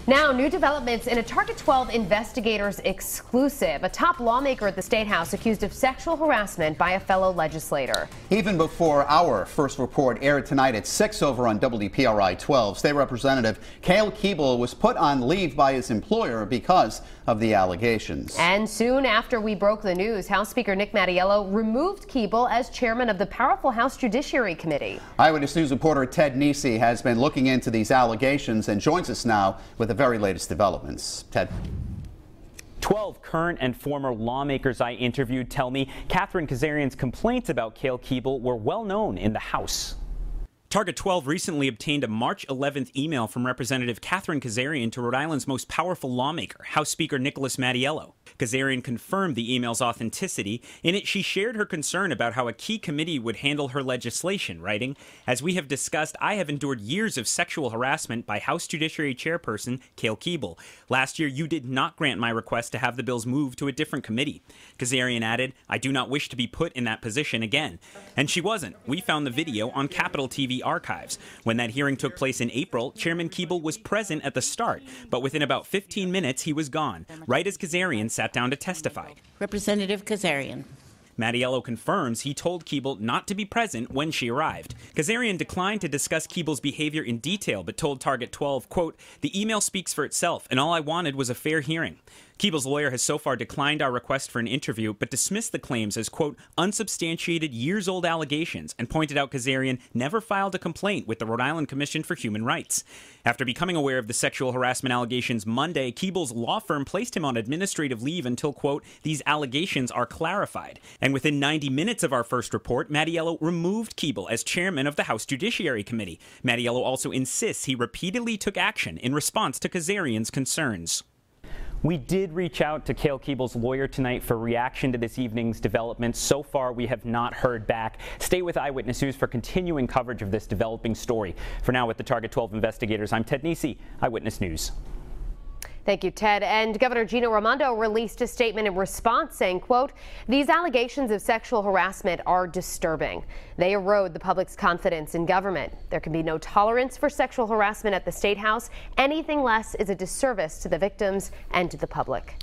Now, new developments in a Target 12 investigators exclusive. A top lawmaker at the State House accused of sexual harassment by a fellow legislator. Even before our first report aired tonight at 6 over on WPRI 12, State Representative Cale Keeble was put on leave by his employer because of the allegations. And soon after we broke the news, House Speaker Nick Mattiello removed Keeble as chairman of the powerful House Judiciary Committee. Eyewitness News reporter Ted Nesi has been looking into these allegations and joins us now with the very latest developments. Ted. 12 current and former lawmakers I interviewed tell me Catherine Kazarian's complaints about Cale Keeble were well known in the House. Target 12 recently obtained a March 11th email from Representative Catherine Kazarian to Rhode Island's most powerful lawmaker, House Speaker Nicholas Mattiello. Kazarian confirmed the email's authenticity. In it, she shared her concern about how a key committee would handle her legislation, writing, "As we have discussed, I have endured years of sexual harassment by House Judiciary Chairperson Cale Keeble. Last year, you did not grant my request to have the bills moved to a different committee." Kazarian added, "I do not wish to be put in that position again." And she wasn't. We found the video on Capitol TV archives. When that hearing took place in April, Chairman Keeble was present at the start, but within about 15 minutes he was gone, right as Kazarian sat down to testify. Representative Kazarian. Mattiello confirms he told Keeble not to be present when she arrived. Kazarian declined to discuss Keeble's behavior in detail, but told Target 12, quote, "The email speaks for itself, and all I wanted was a fair hearing." Keeble's lawyer has so far declined our request for an interview, but dismissed the claims as, quote, "unsubstantiated years-old allegations," and pointed out Kazarian never filed a complaint with the Rhode Island Commission for Human Rights. After becoming aware of the sexual harassment allegations Monday, Keeble's law firm placed him on administrative leave until, quote, "these allegations are clarified." And within 90 minutes of our first report, Mattiello removed Keeble as chairman of the House Judiciary Committee. Mattiello also insists he repeatedly took action in response to Kazarian's concerns. We did reach out to Cale Keeble's lawyer tonight for reaction to this evening's developments. So far, we have not heard back. Stay with Eyewitness News for continuing coverage of this developing story. For now, with the Target 12 investigators, I'm Ted Nesi, Eyewitness News. Thank you, Ted. And Governor Gina Raimondo released a statement in response saying, quote, "These allegations of sexual harassment are disturbing. They erode the public's confidence in government. There can be no tolerance for sexual harassment at the State House. Anything less is a disservice to the victims and to the public."